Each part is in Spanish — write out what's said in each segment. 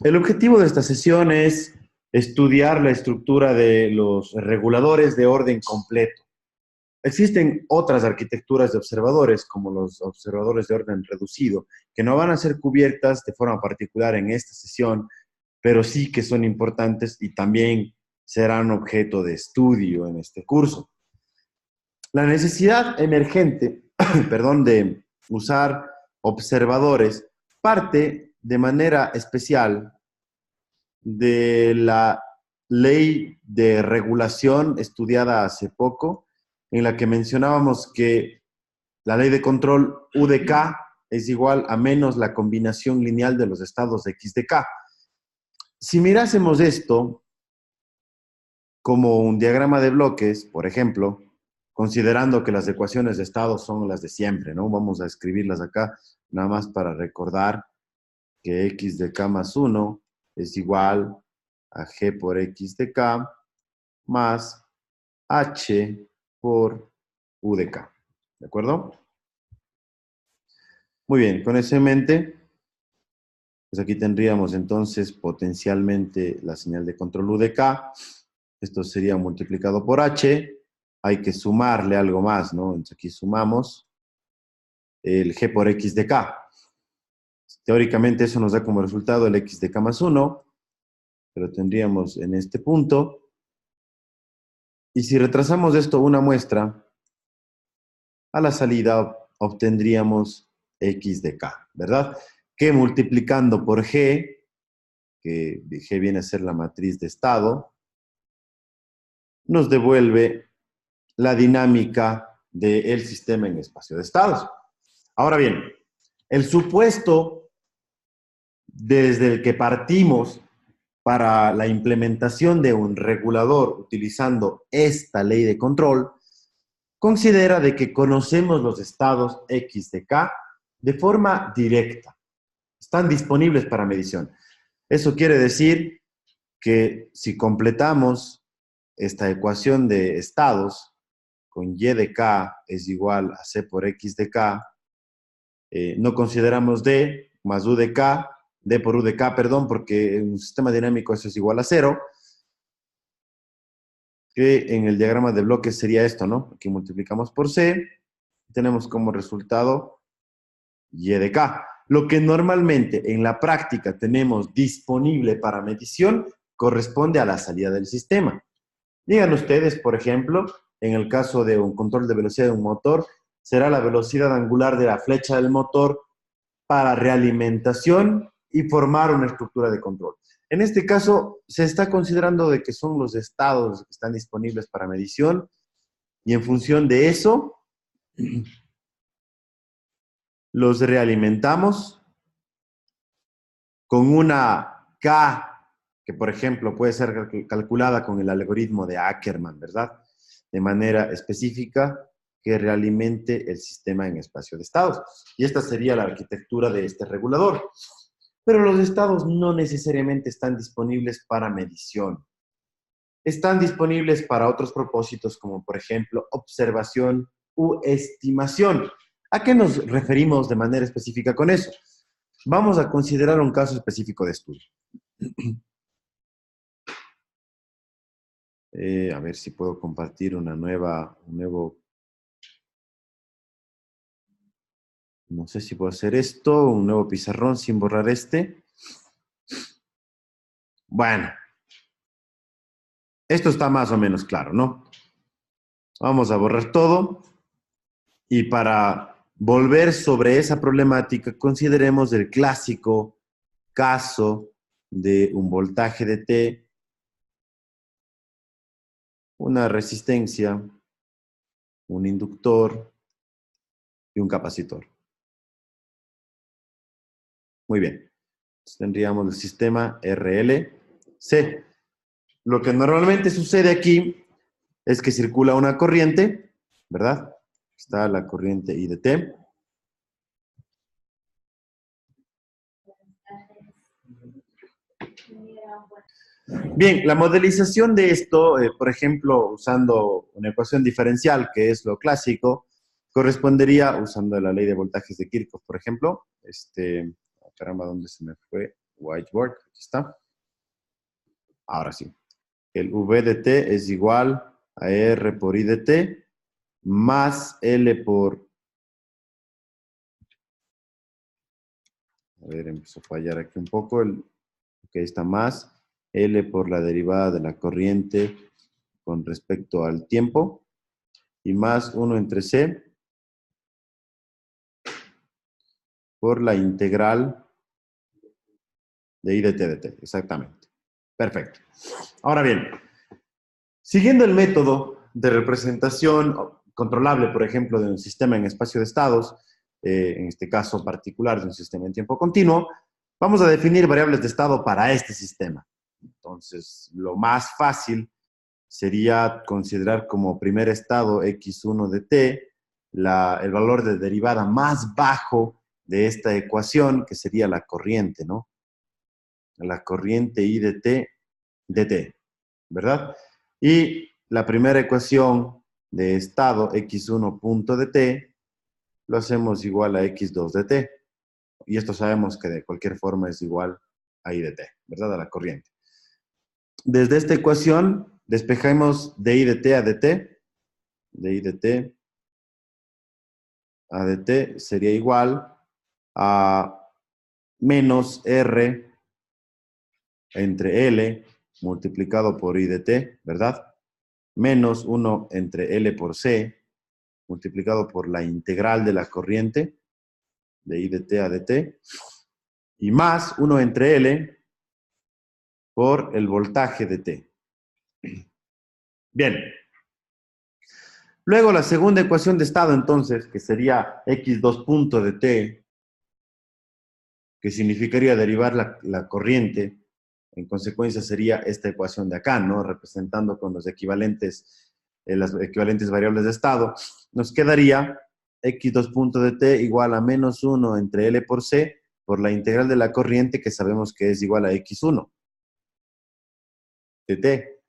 El objetivo de esta sesión es estudiar la estructura de los reguladores de orden completo. Existen otras arquitecturas de observadores, como los observadores de orden reducido, que no van a ser cubiertas de forma particular en esta sesión, pero sí que son importantes y también serán objeto de estudio en este curso. La necesidad emergente, perdón, de usar observadores parte de manera especial de la ley de regulación estudiada hace poco, en la que mencionábamos que la ley de control U de K es igual a menos la combinación lineal de los estados de X de K. Si mirásemos esto como un diagrama de bloques, por ejemplo, considerando que las ecuaciones de estados son las de siempre, ¿no? Vamos a escribirlas acá, nada más para recordar que X de K más 1 es igual a G por X de K más H por U de K. ¿De acuerdo? Muy bien, con eso en mente, pues aquí tendríamos entonces potencialmente la señal de control U de K. Esto sería multiplicado por H. Hay que sumarle algo más, ¿no? Entonces aquí sumamos el G por X de K. Teóricamente eso nos da como resultado el X de K más 1, pero tendríamos en este punto. Y si retrasamos esto una muestra, a la salida obtendríamos X de K, ¿verdad? Que multiplicando por G, que G viene a ser la matriz de estado, nos devuelve la dinámica del sistema en espacio de estados. Ahora bien, el supuesto desde el que partimos para la implementación de un regulador utilizando esta ley de control considera de que conocemos los estados X de K de forma directa. Están disponibles para medición. Eso quiere decir que si completamos esta ecuación de estados con Y de K es igual a C por X de K, no consideramos D más U de K, D por U de K, perdón, porque en un sistema dinámico eso es igual a 0, que en el diagrama de bloques sería esto, ¿no? Aquí multiplicamos por C, tenemos como resultado Y de K. Lo que normalmente en la práctica tenemos disponible para medición corresponde a la salida del sistema. Digan ustedes, por ejemplo, en el caso de un control de velocidad de un motor, será la velocidad angular de la flecha del motor para realimentación y formar una estructura de control. En este caso, se está considerando de que son los estados que están disponibles para medición y en función de eso, los realimentamos con una K, que por ejemplo puede ser calculada con el algoritmo de Ackermann, ¿verdad? De manera específica que realimente el sistema en espacio de estados. Y esta sería la arquitectura de este regulador. Pero los estados no necesariamente están disponibles para medición. Están disponibles para otros propósitos, como por ejemplo observación u estimación. ¿A qué nos referimos de manera específica con eso? Vamos a considerar un caso específico de estudio. A ver si puedo compartir un nuevo, no sé si puedo hacer esto, un nuevo pizarrón sin borrar este. Bueno, esto está más o menos claro, ¿no? Vamos a borrar todo y para volver sobre esa problemática consideremos el clásico caso de un voltaje de T, una resistencia, un inductor y un capacitor. Muy bien. Entonces, tendríamos el sistema RLC. Lo que normalmente sucede aquí es que circula una corriente, ¿verdad? Está la corriente I de T. Bien, la modelización de esto, por ejemplo, usando una ecuación diferencial, que es lo clásico, correspondería, usando la ley de voltajes de Kirchhoff, por ejemplo, caramba, ¿dónde se me fue? whiteboard, aquí está. Ahora sí. El V de t es igual a R por I de t más L por... A ver, empezó a fallar aquí un poco. Ok, está más L por la derivada de la corriente con respecto al tiempo y más 1 entre C por la integral de I de t, exactamente. Perfecto. Ahora bien, siguiendo el método de representación controlable, por ejemplo, de un sistema en espacio de estados, en este caso particular de un sistema en tiempo continuo, vamos a definir variables de estado para este sistema. Entonces, lo más fácil sería considerar como primer estado x1 de t el valor de derivada más bajo de esta ecuación, que sería la corriente, ¿no? La corriente I de t, dt, ¿verdad? Y la primera ecuación de estado x1 punto de t lo hacemos igual a x2 de t. Y esto sabemos que de cualquier forma es igual a I de t, ¿verdad? A la corriente. Desde esta ecuación despejamos de I de t a dt. De I de t a dt sería igual a menos r entre L multiplicado por I de t, ¿verdad? Menos 1 entre L por C multiplicado por la integral de la corriente de I de t a dt y más 1 entre L por el voltaje de t. Bien. Luego la segunda ecuación de estado, entonces, que sería x2 punto de t, que significaría derivar la corriente, en consecuencia sería esta ecuación de acá, ¿no? Representando con los equivalentes, las equivalentes variables de estado, nos quedaría x2 punto de t igual a menos 1 entre L por C por la integral de la corriente que sabemos que es igual a x1 de t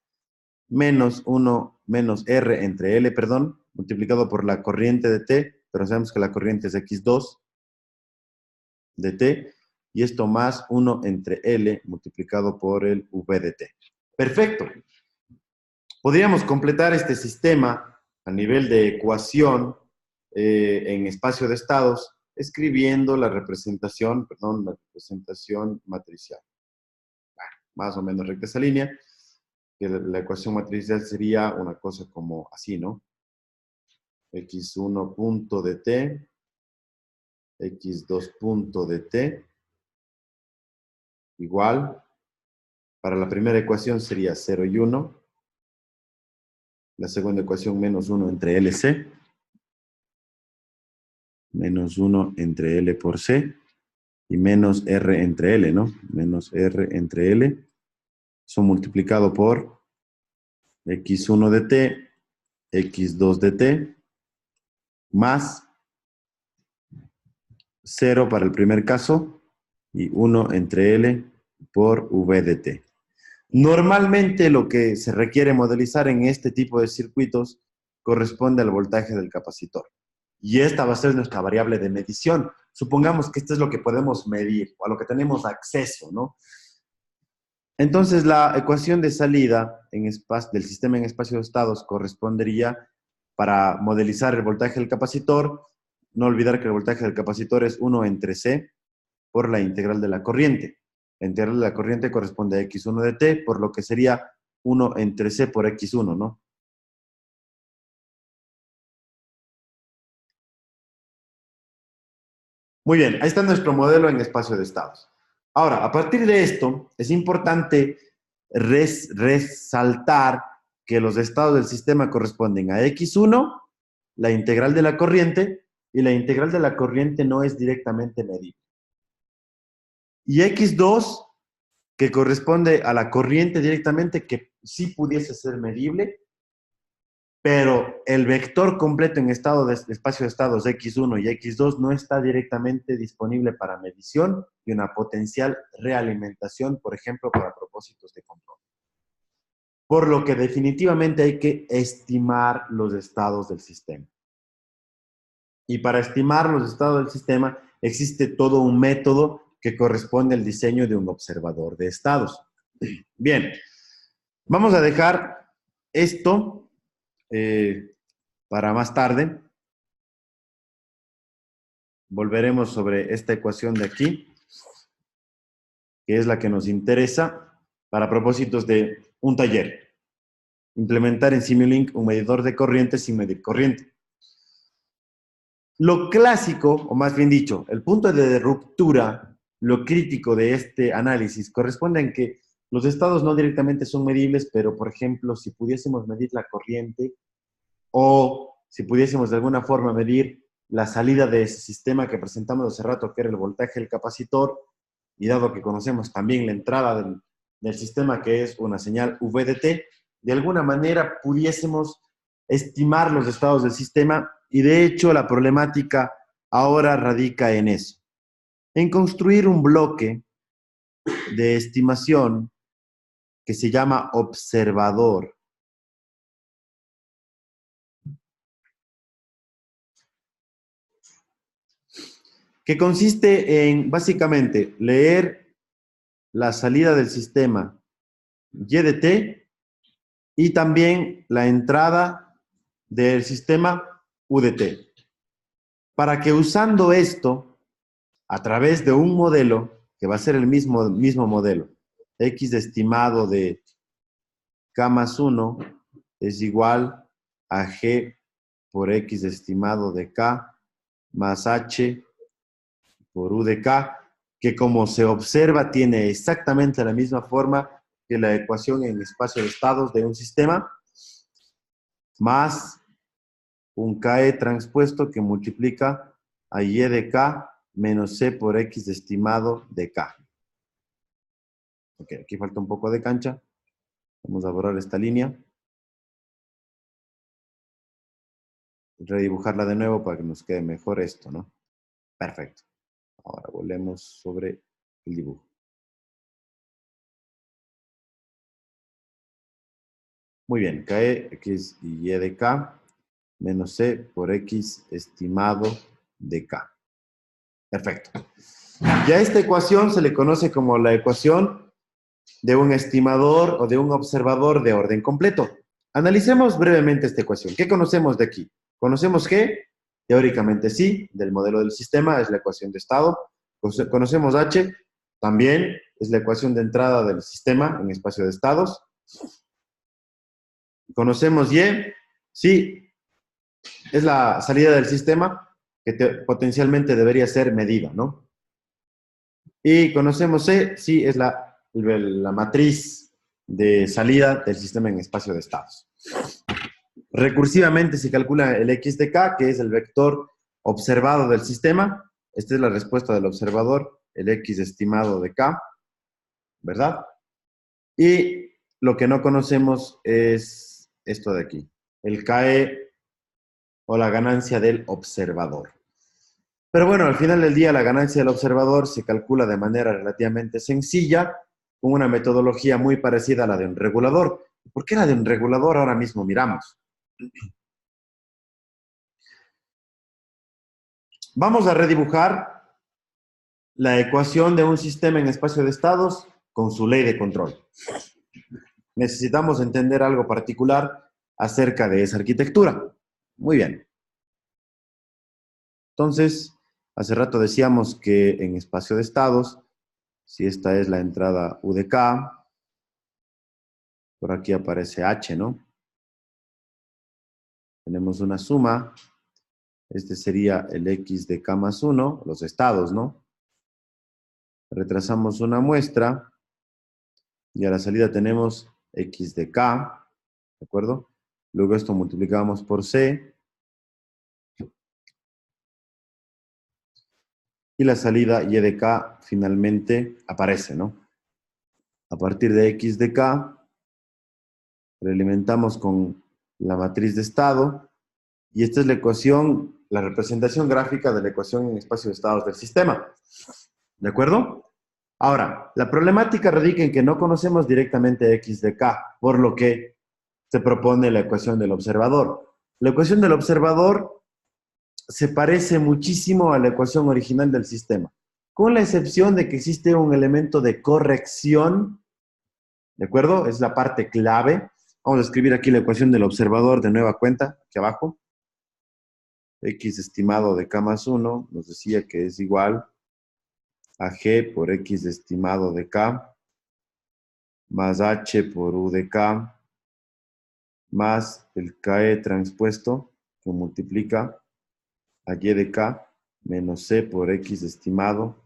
menos 1 menos R entre L, perdón, multiplicado por la corriente de t, pero sabemos que la corriente es x2 de t, y esto más 1 entre L multiplicado por el V de t. Perfecto. Podríamos completar este sistema a nivel de ecuación en espacio de estados escribiendo la representación matricial. Bueno, más o menos recta esa línea. Que la ecuación matricial sería una cosa como así, ¿no? x1 punto de t, x2 punto de t, igual, para la primera ecuación sería 0 y 1, la segunda ecuación menos 1 entre LC, menos 1 entre L por C, y menos R entre L, ¿no? Menos R entre L, son multiplicado por x1 de t, x2 de t, más 0 para el primer caso, y 1 entre L por V de t. Normalmente lo que se requiere modelizar en este tipo de circuitos corresponde al voltaje del capacitor. Y esta va a ser nuestra variable de medición. Supongamos que esto es lo que podemos medir o a lo que tenemos acceso, ¿no? Entonces la ecuación de salida del sistema en espacio de estados correspondería, para modelizar el voltaje del capacitor, no olvidar que el voltaje del capacitor es 1 entre C por la integral de la corriente. La integral de la corriente corresponde a x1 de t, por lo que sería 1 entre c por x1, ¿no? Muy bien, ahí está nuestro modelo en espacio de estados. Ahora, a partir de esto, es importante resaltar que los estados del sistema corresponden a x1, la integral de la corriente, y la integral de la corriente no es directamente medible. Y x2, que corresponde a la corriente directamente, que sí pudiese ser medible, pero el vector completo en espacio de estados x1 y x2 no está directamente disponible para medición y una potencial realimentación, por ejemplo, para propósitos de control. Por lo que definitivamente hay que estimar los estados del sistema. Y para estimar los estados del sistema existe todo un método que corresponde al diseño de un observador de estados. Bien, vamos a dejar esto para más tarde. Volveremos sobre esta ecuación de aquí, que es la que nos interesa para propósitos de un taller. Implementar en Simulink un medidor de corriente sin medir corriente. Lo clásico, o más bien dicho, el punto de ruptura, lo crítico de este análisis, corresponde en que los estados no directamente son medibles, pero, por ejemplo, si pudiésemos medir la corriente o si pudiésemos de alguna forma medir la salida de ese sistema que presentamos hace rato, que era el voltaje del capacitor, y dado que conocemos también la entrada del sistema, que es una señal VDT, de alguna manera pudiésemos estimar los estados del sistema, y de hecho la problemática ahora radica en eso, en construir un bloque de estimación que se llama observador. Que consiste en, básicamente, leer la salida del sistema Y de T y también la entrada del sistema U de T. Para que usando esto, a través de un modelo, que va a ser el mismo modelo, X de estimado de K más 1 es igual a G por X de estimado de K más H por U de K, que como se observa tiene exactamente la misma forma que la ecuación en espacio de estados de un sistema, más un KE transpuesto que multiplica a Y de K menos C por X de estimado de K. Ok, aquí falta un poco de cancha. Vamos a borrar esta línea. Redibujarla de nuevo para que nos quede mejor esto, ¿no? Perfecto. Ahora volvemos sobre el dibujo. Muy bien, KE, X y Y de K menos C por X estimado de K. Perfecto. Ya esta ecuación se le conoce como la ecuación de un estimador o de un observador de orden completo. Analicemos brevemente esta ecuación. ¿Qué conocemos de aquí? Conocemos G, teóricamente sí, del modelo del sistema, es la ecuación de estado. Conocemos H, también es la ecuación de entrada del sistema en espacio de estados. Conocemos Y, sí, es la salida del sistema que potencialmente debería ser medida, ¿no? Y conocemos C, sí, es la matriz de salida del sistema en espacio de estados. Recursivamente se calcula el X de K, que es el vector observado del sistema. Esta es la respuesta del observador, el X estimado de K, ¿verdad? Y lo que no conocemos es esto de aquí, el KE o la ganancia del observador. Pero bueno, al final del día la ganancia del observador se calcula de manera relativamente sencilla, con una metodología muy parecida a la de un regulador. ¿Por qué la de un regulador? Ahora mismo miramos. Vamos a redibujar la ecuación de un sistema en espacio de estados con su ley de control. Necesitamos entender algo particular acerca de esa arquitectura. Muy bien. Entonces, hace rato decíamos que en espacio de estados, si esta es la entrada U de K, por aquí aparece H, ¿no? Tenemos una suma. Este sería el X de K más 1, los estados, ¿no? Retrasamos una muestra y a la salida tenemos X de K, ¿de acuerdo? Luego esto multiplicamos por C. Y la salida Y de K finalmente aparece, ¿no? A partir de X de K, realimentamos con la matriz de estado. Y esta es la ecuación, la representación gráfica de la ecuación en espacio de estados del sistema. ¿De acuerdo? Ahora, la problemática radica en que no conocemos directamente X de K, por lo que se propone la ecuación del observador. La ecuación del observador se parece muchísimo a la ecuación original del sistema. con la excepción de que existe un elemento de corrección, ¿de acuerdo? Es la parte clave. Vamos a escribir aquí la ecuación del observador de nueva cuenta, aquí abajo. X estimado de K más 1 nos decía que es igual a G por X estimado de K más H por U de K más el KE transpuesto que multiplica a Y de K menos C por X estimado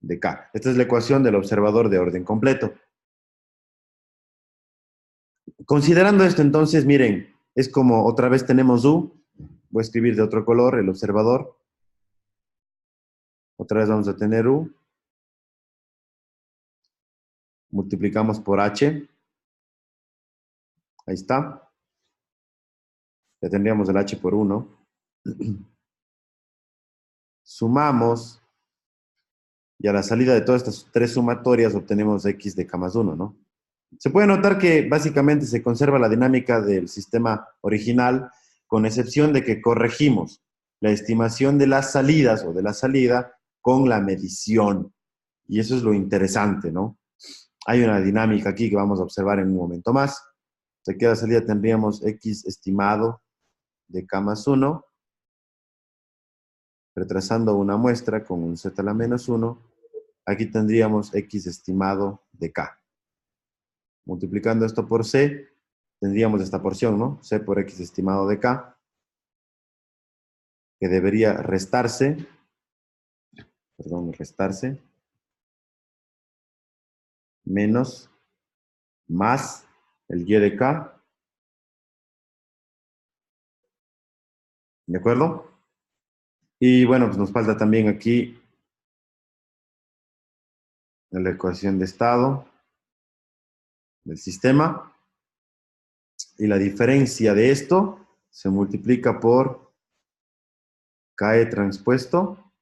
de K. Esta es la ecuación del observador de orden completo. Considerando esto, entonces, miren, es como otra vez tenemos U. Voy a escribir de otro color el observador. Otra vez vamos a tener U. Multiplicamos por H. Ahí está. Ya tendríamos el H por 1. Sumamos. Y a la salida de todas estas tres sumatorias obtenemos X de K más 1, ¿no? Se puede notar que básicamente se conserva la dinámica del sistema original, con excepción de que corregimos la estimación de las salidas o de la salida con la medición. Y eso es lo interesante, ¿no? Hay una dinámica aquí que vamos a observar en un momento más. Aquí a la salida tendríamos X estimado de K más 1, retrasando una muestra con un Z a la menos 1. Aquí tendríamos X estimado de K. Multiplicando esto por C, tendríamos esta porción, ¿no? C por X estimado de K, que debería restarse, menos, más el Y de K, ¿de acuerdo? Y bueno, pues nos falta también aquí la ecuación de estado del sistema, y la diferencia de esto se multiplica por KE transpuesto,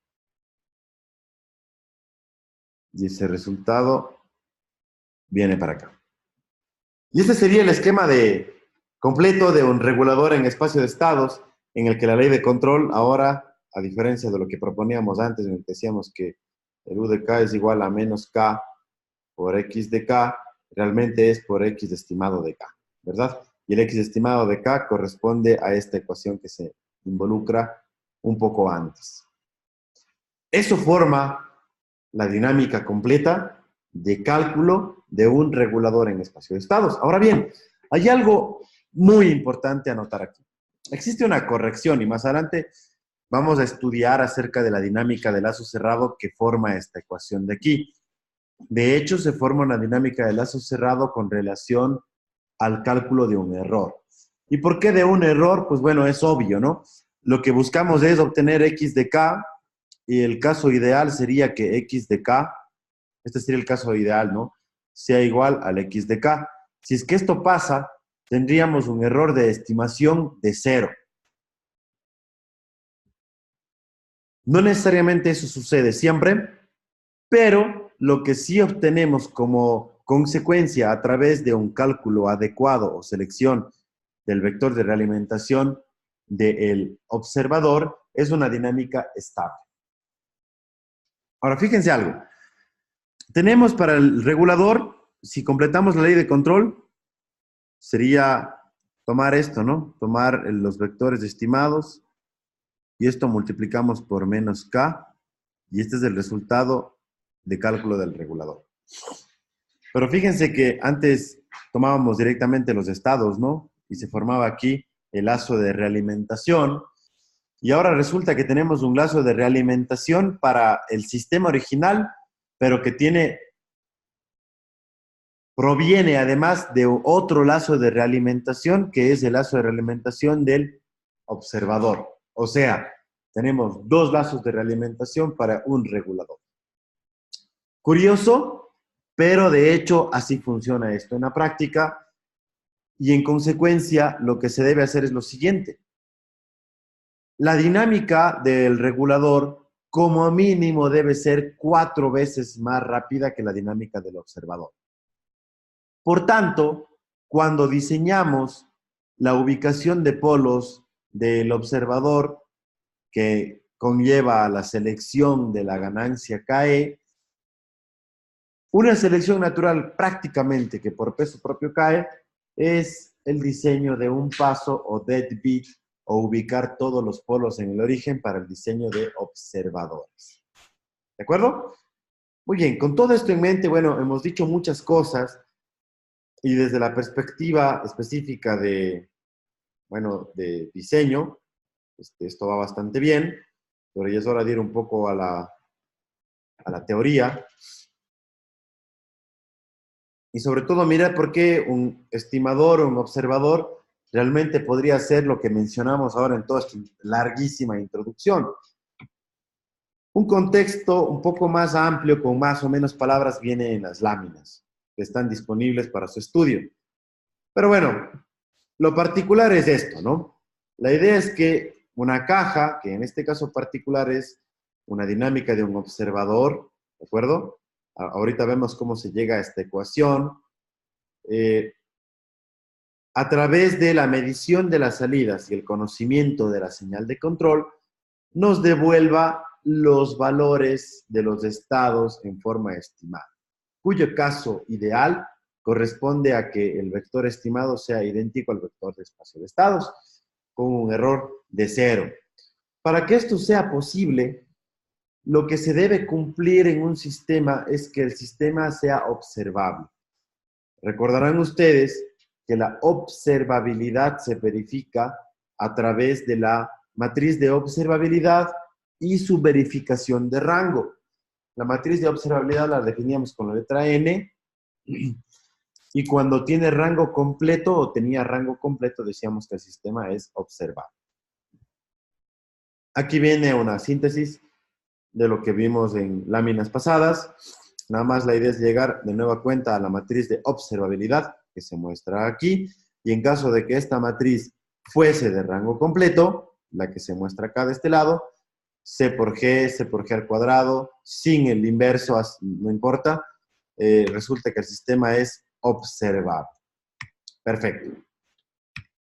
y ese resultado viene para acá. Y este sería el esquema completo de un regulador en espacio de estados, en el que la ley de control ahora, a diferencia de lo que proponíamos antes, en el que decíamos que el U de K es igual a menos K por X de K, realmente es por X estimado de K, ¿verdad? Y el X estimado de K corresponde a esta ecuación que se involucra un poco antes. Eso forma la dinámica completa de cálculo de un regulador en espacio de estados. Ahora bien, hay algo muy importante a notar aquí. Existe una corrección y más adelante vamos a estudiar acerca de la dinámica de lazo cerrado que forma esta ecuación de aquí. De hecho, se forma una dinámica de lazo cerrado con relación al cálculo de un error. ¿Y por qué de un error? Pues bueno, es obvio, ¿no? Lo que buscamos es obtener X de K, y el caso ideal sería que X de K, este sería el caso ideal, ¿no? Sea igual al X de K. Si es que esto pasa, tendríamos un error de estimación de 0. No necesariamente eso sucede siempre, pero lo que sí obtenemos como consecuencia a través de un cálculo adecuado o selección del vector de realimentación del observador es una dinámica estable. Ahora, fíjense algo. Tenemos para el regulador, si completamos la ley de control, sería tomar esto, ¿no? Tomar los vectores estimados y esto multiplicamos por menos K y este es el resultado de cálculo del regulador. Pero fíjense que antes tomábamos directamente los estados, ¿no? Y se formaba aquí el lazo de realimentación. Y ahora resulta que tenemos un lazo de realimentación para el sistema original, pero que proviene además de otro lazo de realimentación, que es el lazo de realimentación del observador. O sea, tenemos dos lazos de realimentación para un regulador. Curioso, pero de hecho así funciona esto en la práctica, y en consecuencia lo que se debe hacer es lo siguiente. La dinámica del regulador como mínimo debe ser 4 veces más rápida que la dinámica del observador. Por tanto, cuando diseñamos la ubicación de polos del observador, que conlleva a la selección de la ganancia KE. Una selección natural prácticamente que por peso propio cae es el diseño de un paso o deadbeat o ubicar todos los polos en el origen para el diseño de observadores. ¿De acuerdo? Muy bien, con todo esto en mente, bueno, hemos dicho muchas cosas y desde la perspectiva específica de, bueno, de diseño, esto va bastante bien, pero ya es hora de ir un poco a la teoría. Y sobre todo, mira por qué un estimador o un observador realmente podría ser lo que mencionamos ahora en toda esta larguísima introducción. Un contexto un poco más amplio, con más o menos palabras, viene en las láminas que están disponibles para su estudio. Pero bueno, lo particular es esto, ¿no? La idea es que una caja, que en este caso particular es una dinámica de un observador, ¿de acuerdo? Ahorita vemos cómo se llega a esta ecuación. A través de la medición de las salidas y el conocimiento de la señal de control, nos devuelva los valores de los estados en forma estimada, cuyo caso ideal corresponde a que el vector estimado sea idéntico al vector de espacio de estados, con un error de 0. Para que esto sea posible, lo que se debe cumplir en un sistema es que el sistema sea observable. Recordarán ustedes que la observabilidad se verifica a través de la matriz de observabilidad y su verificación de rango. La matriz de observabilidad la definíamos con la letra N y cuando tiene rango completo o tenía rango completo decíamos que el sistema es observable. Aquí viene una síntesis de lo que vimos en láminas pasadas. Nada más la idea es llegar de nueva cuenta a la matriz de observabilidad que se muestra aquí, y en caso de que esta matriz fuese de rango completo, la que se muestra acá de este lado, C por G al cuadrado, sin el inverso, no importa, resulta que el sistema es observable. Perfecto.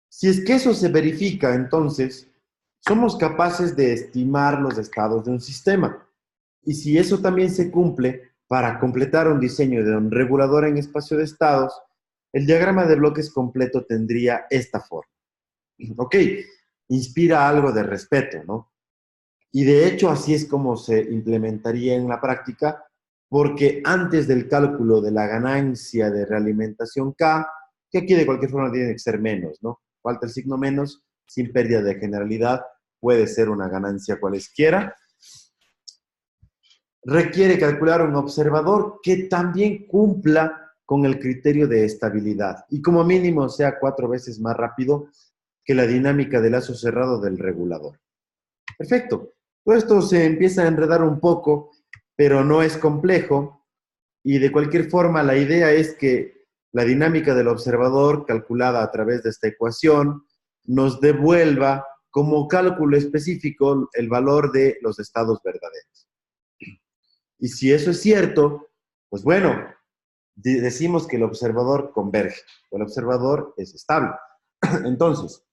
Si es que eso se verifica, entonces, somos capaces de estimar los estados de un sistema. Y si eso también se cumple, para completar un diseño de un regulador en espacio de estados, el diagrama de bloques completo tendría esta forma. Ok, inspira algo de respeto, ¿no? Y de hecho así es como se implementaría en la práctica, porque antes del cálculo de la ganancia de realimentación K, que aquí de cualquier forma tiene que ser menos, ¿no? Falta el signo menos, sin pérdida de generalidad, puede ser una ganancia cualesquiera. Requiere calcular un observador que también cumpla con el criterio de estabilidad y como mínimo sea 4 veces más rápido que la dinámica de lazo cerrado del regulador. Perfecto. Todo esto se empieza a enredar un poco, pero no es complejo y de cualquier forma la idea es que la dinámica del observador calculada a través de esta ecuación nos devuelva como cálculo específico el valor de los estados verdaderos. Y si eso es cierto, pues bueno, decimos que el observador converge, el observador es estable. Entonces,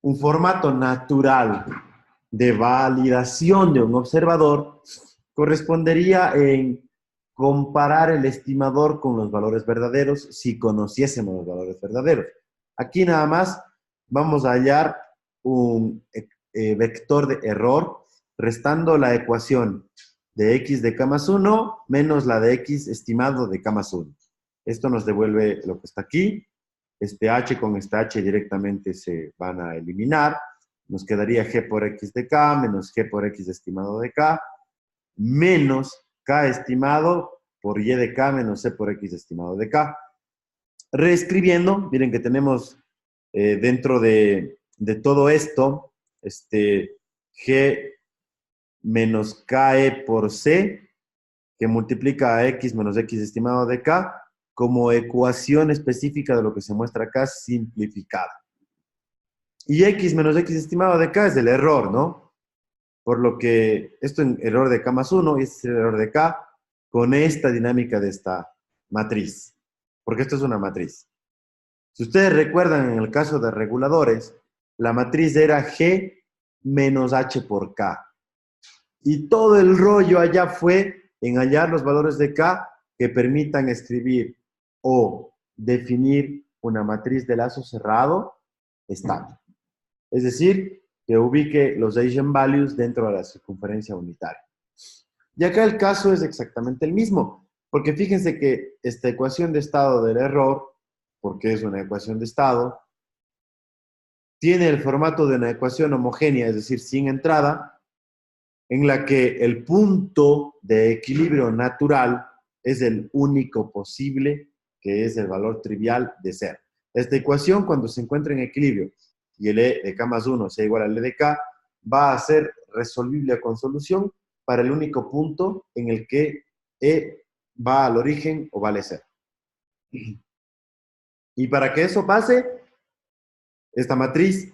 un formato natural de validación de un observador correspondería en comparar el estimador con los valores verdaderos si conociésemos los valores verdaderos. Aquí nada más vamos a hallar un vector de error restando la ecuación de x de k más 1 menos la de x estimado de k más 1. Esto nos devuelve lo que está aquí. Este h con este h directamente se van a eliminar. Nos quedaría g por x de k menos g por x estimado de k menos k estimado por y de k menos c por x estimado de k. Reescribiendo, miren que tenemos dentro de todo esto, g menos KE por C, que multiplica a X menos X estimado de K, como ecuación específica de lo que se muestra acá, simplificada. Y X menos X estimado de K es el error, ¿no? Por lo que esto es error de K más 1 y este es el error de K con esta dinámica de esta matriz. Porque esto es una matriz. Si ustedes recuerdan en el caso de reguladores, la matriz era G menos H por K. Y todo el rollo allá fue en hallar los valores de K que permitan escribir o definir una matriz de lazo cerrado estable. Es decir, que ubique los eigenvalues dentro de la circunferencia unitaria. Y acá el caso es exactamente el mismo, porque fíjense que esta ecuación de estado del error, porque es una ecuación de estado, tiene el formato de una ecuación homogénea, es decir, sin entrada, en la que el punto de equilibrio natural es el único posible, que es el valor trivial de cero. Esta ecuación, cuando se encuentra en equilibrio y el E de K más 1 sea igual al E de K, va a ser resolvible con solución para el único punto en el que E va al origen o vale cero. Y para que eso pase, esta matriz,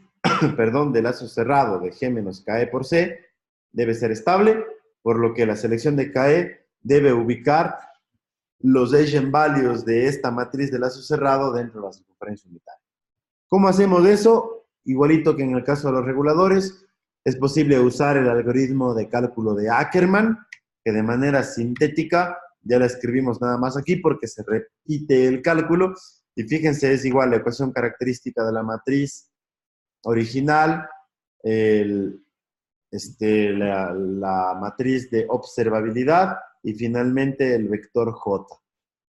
perdón, de lazo cerrado de G menos KE por C debe ser estable, por lo que la selección de KE debe ubicar los eigenvalues de esta matriz de lazo cerrado dentro de la circunferencia unitaria. ¿Cómo hacemos eso? Igualito que en el caso de los reguladores, es posible usar el algoritmo de cálculo de Ackermann, que de manera sintética, ya la escribimos nada más aquí porque se repite el cálculo, y fíjense, es igual la ecuación característica de la matriz original, la matriz de observabilidad y finalmente el vector J.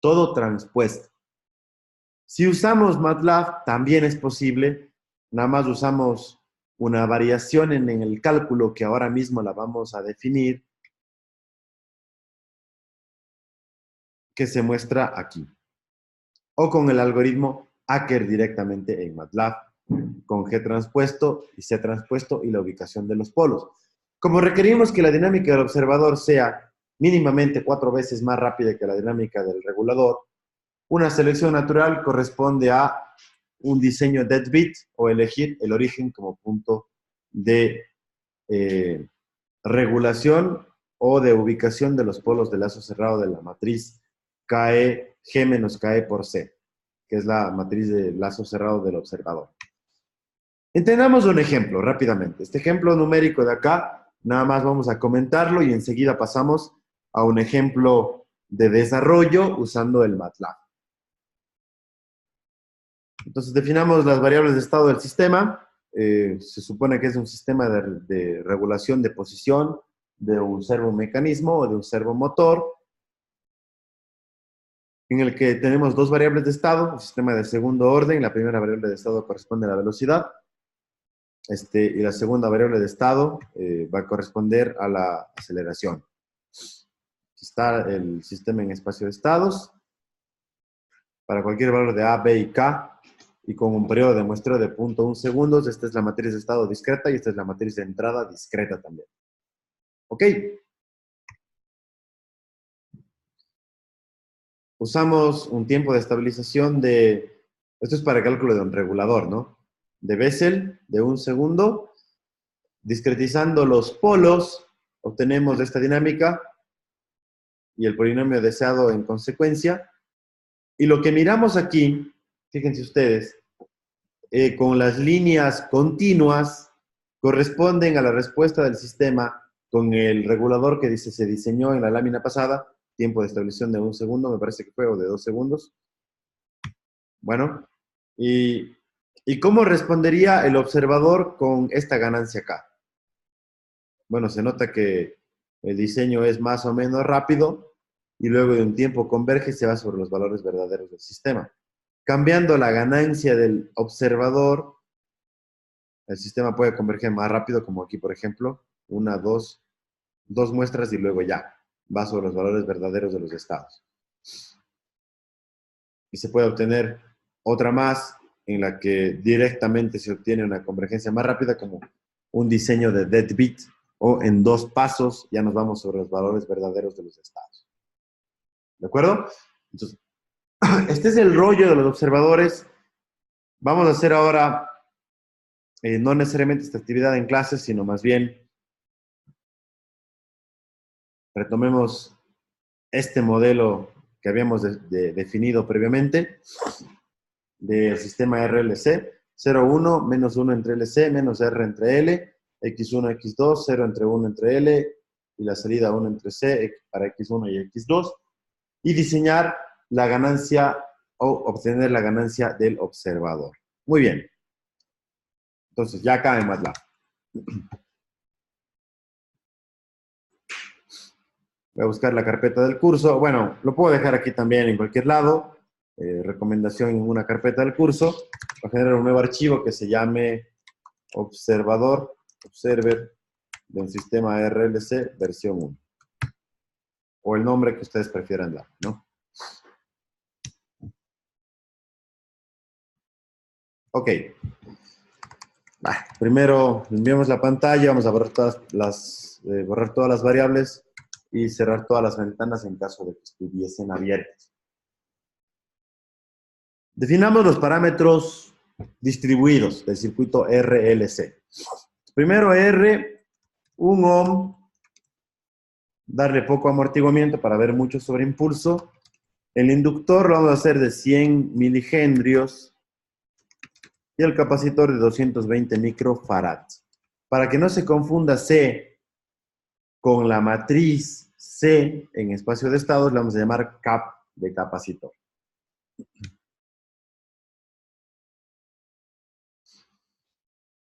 Todo transpuesto. Si usamos MATLAB, también es posible. Nada más usamos una variación en el cálculo que ahora mismo la vamos a definir, que se muestra aquí. O con el algoritmo Acker directamente en MATLAB, con G transpuesto y C transpuesto y la ubicación de los polos. Como requerimos que la dinámica del observador sea mínimamente 4 veces más rápida que la dinámica del regulador, una selección natural corresponde a un diseño deadbeat o elegir el origen como punto de regulación o de ubicación de los polos de lazo cerrado de la matriz KE, G menos KE por C, que es la matriz de lazo cerrado del observador. Entendamos un ejemplo rápidamente. Este ejemplo numérico de acá, nada más vamos a comentarlo y enseguida pasamos a un ejemplo de desarrollo usando el MATLAB. Entonces definamos las variables de estado del sistema. Se supone que es un sistema de regulación de posición de un servomecanismo o de un servomotor, en el que tenemos dos variables de estado, un sistema de segundo orden. La primera variable de estado corresponde a la velocidad, y la segunda variable de estado va a corresponder a la aceleración. Está el sistema en espacio de estados para cualquier valor de A, B y K, y con un periodo de muestreo de 0.1 segundos. Esta es la matriz de estado discreta y esta es la matriz de entrada discreta también. ¿Ok? Usamos un tiempo de estabilización de... Esto es para el cálculo de un regulador, ¿no? De Bessel, de 1 segundo. Discretizando los polos, obtenemos esta dinámica y el polinomio deseado en consecuencia. Y lo que miramos aquí, fíjense ustedes, con las líneas continuas, corresponden a la respuesta del sistema con el regulador que se diseñó en la lámina pasada, tiempo de estabilización de 1 segundo, me parece que fue, o de 2 segundos. Bueno, ¿y cómo respondería el observador con esta ganancia acá? Bueno, se nota que el diseño es más o menos rápido y luego de un tiempo converge y se va sobre los valores verdaderos del sistema. Cambiando la ganancia del observador, el sistema puede converger más rápido, como aquí, por ejemplo, dos muestras y luego ya va sobre los valores verdaderos de los estados. Y se puede obtener otra más en la que directamente se obtiene una convergencia más rápida, como un diseño de deadbeat, o en 2 pasos ya nos vamos sobre los valores verdaderos de los estados. ¿De acuerdo? Entonces, este es el rollo de los observadores. Vamos a hacer ahora, no necesariamente esta actividad en clases, sino más bien retomemos este modelo que habíamos definido previamente del sistema RLC, 0, 1, menos 1 entre LC, menos R entre L, x1, x2, 0 entre 1 entre L, y la salida 1 entre C para x1 y x2, y diseñar la ganancia o obtener la ganancia del observador. Muy bien. Entonces, ya acá en MATLAB. Voy a buscar la carpeta del curso. Bueno, lo puedo dejar aquí también en cualquier lado. Recomendación en una carpeta del curso. Voy a generar un nuevo archivo que se llame observador, observer de un sistema RLC versión 1. O el nombre que ustedes prefieran dar, ¿no? Ok. Primero enviamos la pantalla, vamos a borrar todas las variables y cerrar todas las ventanas en caso de que estuviesen abiertas. Definamos los parámetros distribuidos del circuito RLC. Primero R, 1 ohm, darle poco amortiguamiento para ver mucho sobreimpulso. El inductor lo vamos a hacer de 100 milihendrios y el capacitor de 220 microfarads. Para que no se confunda C con la matriz C en espacio de estados, le vamos a llamar cap de capacitor.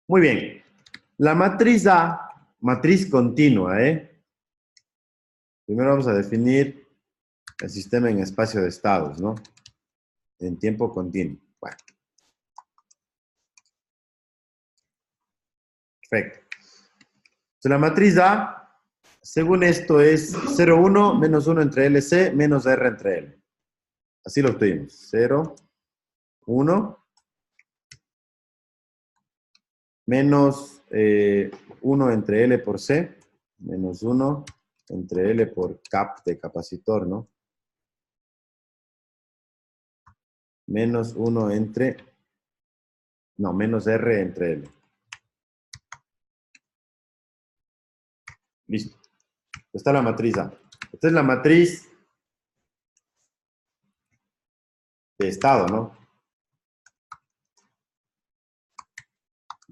Muy bien. La matriz A, matriz continua, Primero vamos a definir el sistema en espacio de estados, ¿no? En tiempo continuo. Bueno. Perfecto. Entonces, la matriz A, según esto, es 0, 1, menos 1 entre LC, menos R entre L. Así lo obtuvimos. 0, 1, menos 1 entre L por C, menos 1 entre L por cap de capacitor, ¿no? Menos 1 entre, no, menos R entre L. Listo. Esta está la matriz A. Esta es la matriz de estado, ¿no?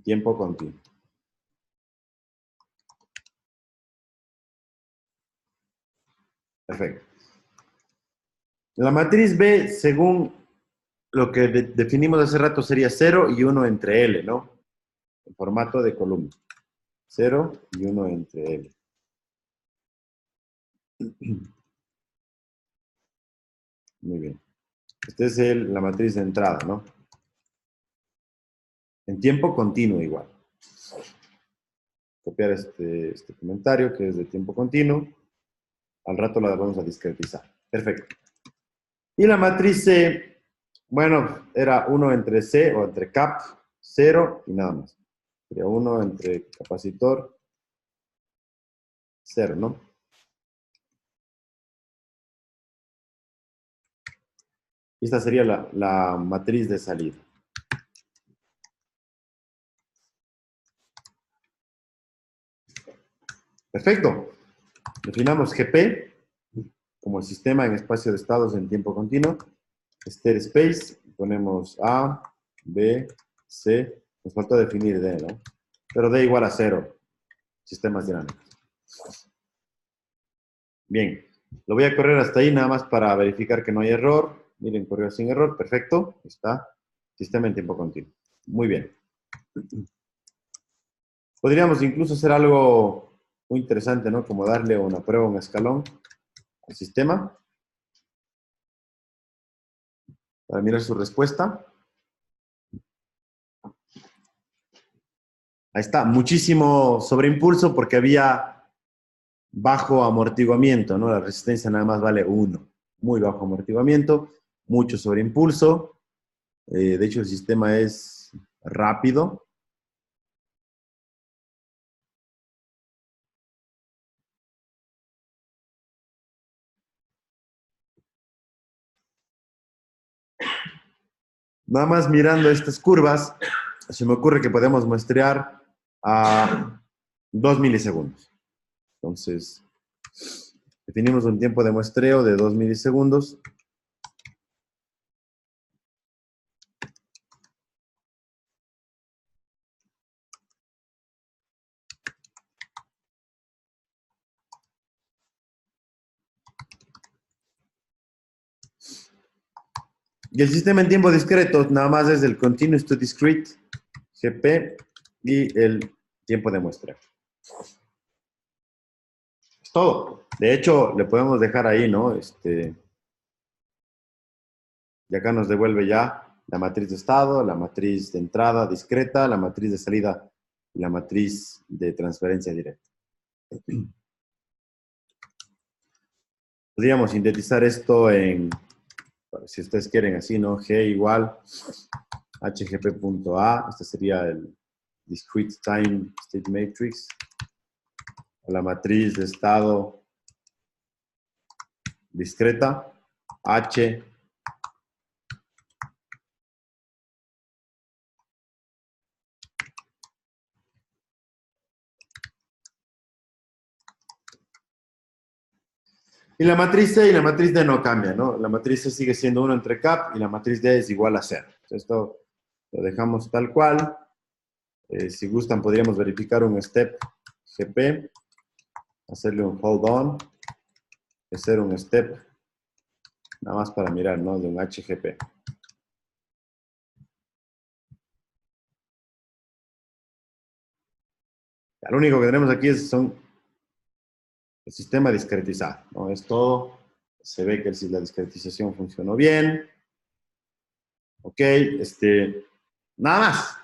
Tiempo continuo. Perfecto. La matriz B, según lo que definimos hace rato, sería 0 y 1 entre L, ¿no? En formato de columna. 0 y 1 entre L. Muy bien. Esta es la matriz de entrada, ¿no? En tiempo continuo igual. Copiar este comentario que es de tiempo continuo. Al rato la vamos a discretizar. Perfecto. Y la matriz C, bueno, era 1 entre C o entre cap, 0 y nada más. Sería 1 entre capacitor, 0, ¿no? Esta sería la matriz de salida. Perfecto. Definamos GP como el sistema en espacio de estados en tiempo continuo. State space, ponemos A, B, C. Nos faltó definir D, ¿no? Pero D igual a 0. Sistemas dinámicos. Bien. Lo voy a correr hasta ahí nada más para verificar que no hay error. Miren, corrió sin error. Perfecto. Está. Sistema en tiempo continuo. Muy bien. Podríamos incluso hacer algo muy interesante, ¿no? Como darle una prueba, un escalón al sistema para mirar su respuesta. Ahí está, muchísimo sobreimpulso porque había bajo amortiguamiento, ¿no? La resistencia nada más vale 1. Muy bajo amortiguamiento, mucho sobreimpulso. De hecho, el sistema es rápido. Nada más mirando estas curvas, se me ocurre que podemos muestrear a 2 milisegundos. Entonces, definimos un tiempo de muestreo de 2 milisegundos. Y el sistema en tiempo discreto nada más es el continuous to discrete, GP, y el tiempo de muestra. Es todo. De hecho, le podemos dejar ahí, ¿no? Y acá nos devuelve ya la matriz de estado, la matriz de entrada discreta, la matriz de salida y la matriz de transferencia directa. Podríamos sintetizar esto en, si ustedes quieren así, ¿no? G igual hgp.a, este sería el discrete time state matrix, la matriz de estado discreta, H y la matriz C y la matriz D no cambian, ¿no? La matriz C sigue siendo 1 entre cap y la matriz D es igual a 0. Esto lo dejamos tal cual. Si gustan, podríamos verificar un step GP, hacerle un hold on, hacer un step, nada más para mirar, ¿no? De un HGP. Lo único que tenemos aquí son el sistema discretizado, ¿no? Es todo. Se ve que la discretización funcionó bien. Ok, nada más.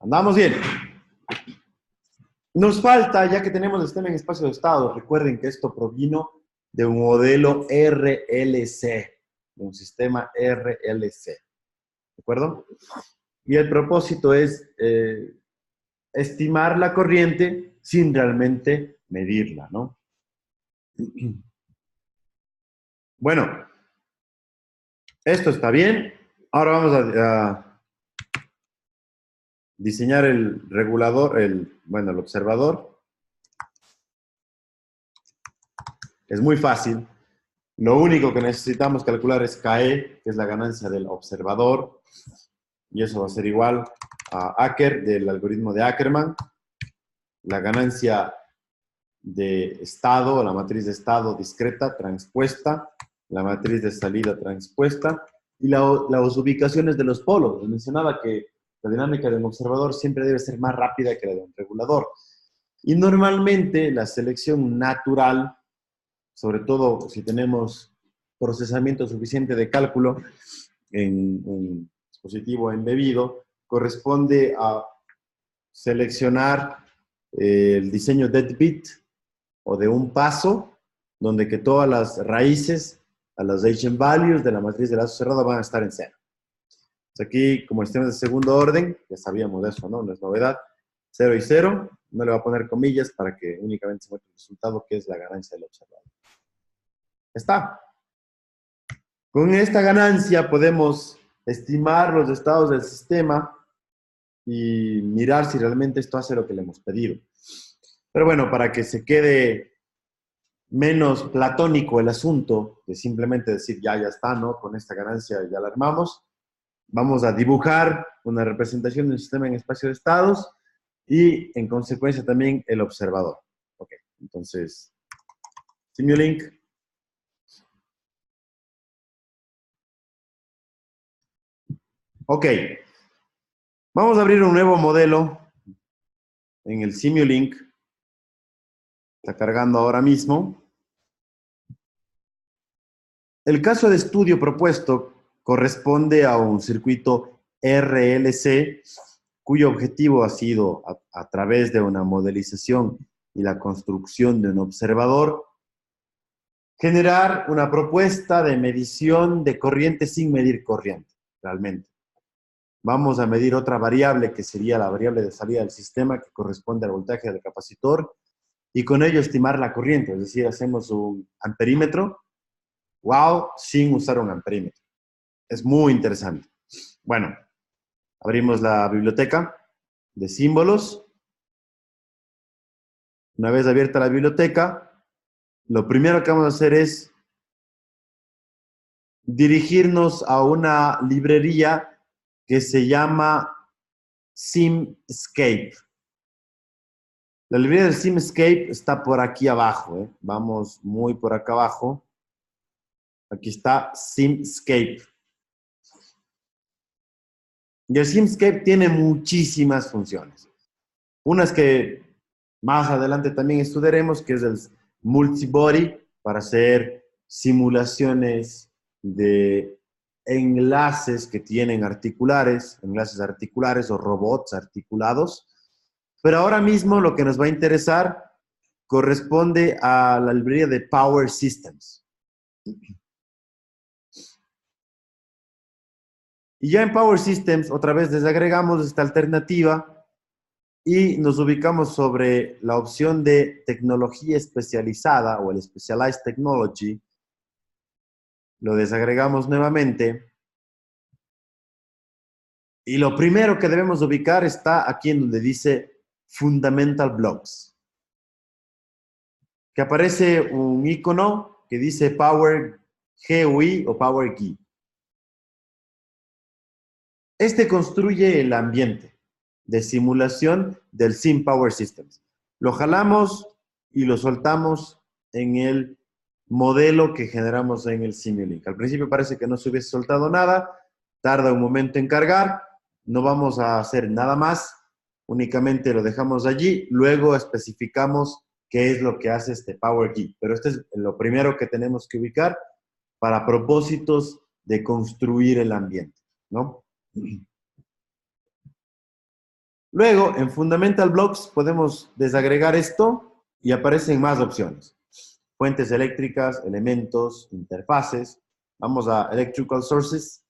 Andamos bien. Nos falta, ya que tenemos el sistema en espacio de estado, recuerden que esto provino de un modelo RLC, de un sistema RLC. ¿De acuerdo? Y el propósito es estimar la corriente sin realmente medirla, ¿no? Bueno, esto está bien. Ahora vamos a diseñar el regulador, el observador. Es muy fácil. Lo único que necesitamos calcular es KE, que es la ganancia del observador. Y eso va a ser igual a Acker, del algoritmo de Ackermann. La ganancia de estado, la matriz de estado discreta transpuesta, la matriz de salida transpuesta, y las ubicaciones de los polos. Les mencionaba que la dinámica de un observador siempre debe ser más rápida que la de un regulador. Y normalmente la selección natural, sobre todo si tenemos procesamiento suficiente de cálculo en un dispositivo embebido, corresponde a seleccionar el diseño deadbeat o de un paso donde que todas las raíces a los eigenvalues de la matriz de lazo cerrado van a estar en cero. Entonces aquí, como sistemas de segundo orden, ya sabíamos de eso, ¿no? No es novedad. 0 y 0, no le voy a poner comillas para que únicamente se muestre el resultado, que es la ganancia del observador. Está. Con esta ganancia podemos estimar los estados del sistema y mirar si realmente esto hace lo que le hemos pedido. Pero bueno, para que se quede menos platónico el asunto de simplemente decir ya está, ¿no? Con esta ganancia ya la armamos. Vamos a dibujar una representación del sistema en espacio de estados y en consecuencia también el observador. Ok, entonces, Simulink. Ok, vamos a abrir un nuevo modelo en el Simulink. Está cargando ahora mismo. El caso de estudio propuesto corresponde a un circuito RLC, cuyo objetivo ha sido, a través de una modelización y la construcción de un observador, generar una propuesta de medición de corriente sin medir corriente, realmente. Vamos a medir otra variable que sería la variable de salida del sistema, que corresponde al voltaje del capacitor, y con ello estimar la corriente, es decir, hacemos un amperímetro, wow, sin usar un amperímetro. Es muy interesante. Bueno, abrimos la biblioteca de símbolos. Una vez abierta la biblioteca, lo primero que vamos a hacer es dirigirnos a una librería que se llama Simscape. La librería del Simscape está por aquí abajo, ¿eh? Vamos muy por acá abajo. Aquí está Simscape. Y el Simscape tiene muchísimas funciones. Unas que más adelante también estudiaremos, que es el Multibody, para hacer simulaciones de enlaces que tienen enlaces articulares o robots articulados. Pero ahora mismo lo que nos va a interesar corresponde a la librería de Power Systems. Y ya en Power Systems, otra vez desagregamos esta alternativa y nos ubicamos sobre la opción de tecnología especializada o el Specialized Technology. Lo desagregamos nuevamente. Y lo primero que debemos ubicar está aquí en donde dice Fundamental Blocks. Que aparece un icono que dice Power GUI o Power GUI. Este construye el ambiente de simulación del Sim Power Systems. Lo jalamos y lo soltamos en el modelo que generamos en el Simulink. Al principio parece que no se hubiese soltado nada, tarda un momento en cargar, no vamos a hacer nada más, únicamente lo dejamos allí, luego especificamos qué es lo que hace este Power Key. Pero este es lo primero que tenemos que ubicar para propósitos de construir el ambiente, ¿no? Luego, en Fundamental Blocks podemos desagregar esto y aparecen más opciones. Fuentes eléctricas, elementos, interfaces. Vamos a Electrical Sources.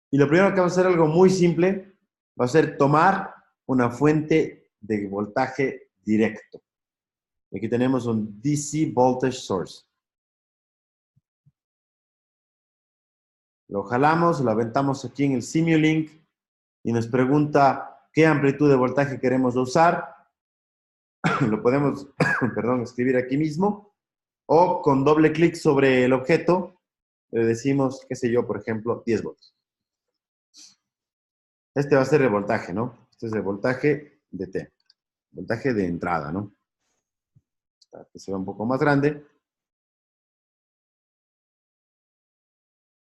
Y lo primero que vamos a hacer, algo muy simple, va a ser tomar una fuente de voltaje directo. Aquí tenemos un DC Voltage Source. Lo jalamos, lo aventamos aquí en el Simulink y nos pregunta qué amplitud de voltaje queremos usar. Lo podemos, perdón, escribir aquí mismo, o con doble clic sobre el objeto le decimos, qué sé yo, por ejemplo, 10 volts. Este va a ser el voltaje, ¿no? Este es el voltaje de T, voltaje de entrada, ¿no? Que se ve un poco más grande.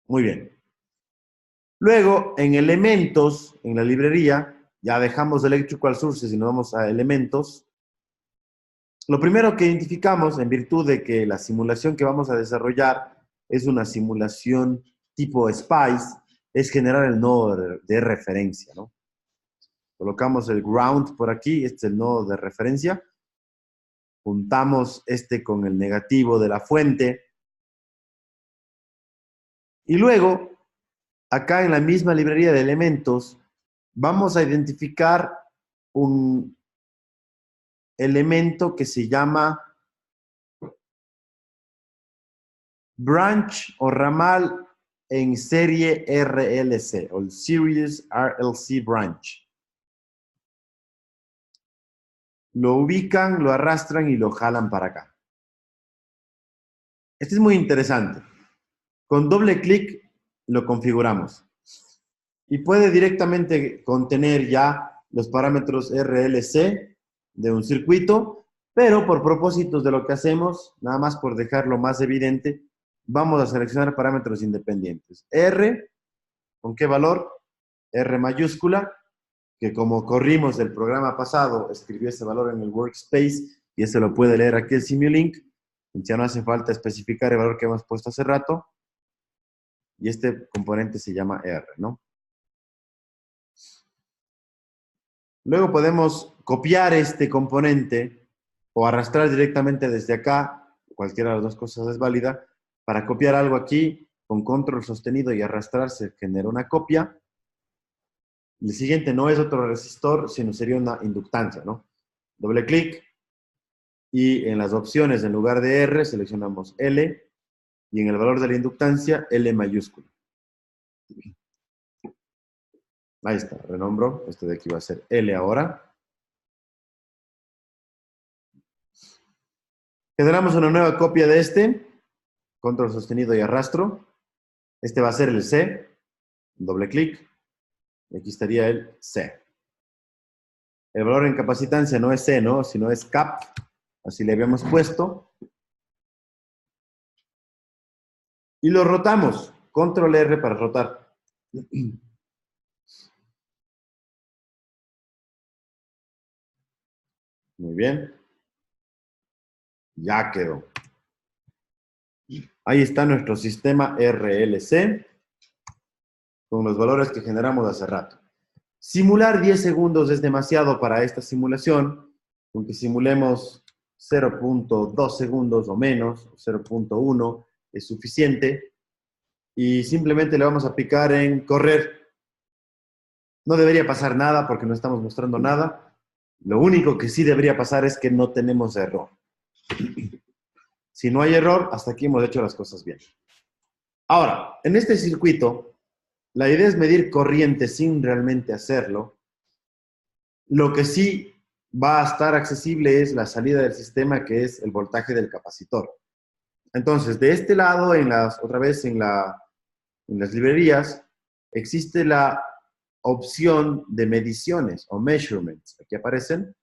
Muy bien. Luego, en elementos, en la librería, ya dejamos Electrical Sources y nos vamos a elementos. Lo primero que identificamos, en virtud de que la simulación que vamos a desarrollar es una simulación tipo SPICE, es generar el nodo de referencia, ¿no? Colocamos el ground por aquí, este es el nodo de referencia. Juntamos este con el negativo de la fuente. Y luego, acá en la misma librería de elementos, vamos a identificar un elemento que se llama branch o ramal en serie RLC, o el Series RLC Branch. Lo ubican, lo arrastran y lo jalan para acá. Este es muy interesante. Con doble clic lo configuramos. Y puede directamente contener ya los parámetros RLC de un circuito, pero por propósitos de lo que hacemos, nada más por dejarlo más evidente, vamos a seleccionar parámetros independientes. R, ¿con qué valor? R mayúscula, que como corrimos el programa pasado, escribió ese valor en el workspace y ese lo puede leer aquí el Simulink. Ya no hace falta especificar el valor que hemos puesto hace rato. Y este componente se llama R, ¿no? Luego podemos copiar este componente o arrastrar directamente desde acá, cualquiera de las dos cosas es válida. Para copiar algo aquí, con control sostenido y arrastrar se genera una copia. El siguiente no es otro resistor, sino sería una inductancia, ¿no? Doble clic y en las opciones, en lugar de R, seleccionamos L y en el valor de la inductancia, L mayúscula. Ahí está, renombro. Este de aquí va a ser L ahora. Generamos una nueva copia de este. Control sostenido y arrastro. Este va a ser el C. Doble clic. Y aquí estaría el C. El valor en capacitancia no es C, ¿no? Sino es cap. Así le habíamos puesto. Y lo rotamos. Control R para rotar. Muy bien. Ya quedó. Ahí está nuestro sistema RLC con los valores que generamos hace rato. Simular 10 segundos es demasiado para esta simulación, aunque simulemos 0.2 segundos o menos, 0.1 es suficiente, y simplemente le vamos a picar en correr. No debería pasar nada porque no estamos mostrando nada. Lo único que sí debería pasar es que no tenemos error. Si no hay error, hasta aquí hemos hecho las cosas bien. Ahora, en este circuito, la idea es medir corriente sin realmente hacerlo. Lo que sí va a estar accesible es la salida del sistema, que es el voltaje del capacitor. Entonces, de este lado, otra vez en las librerías, existe la opción de mediciones o measurements. Aquí aparecen.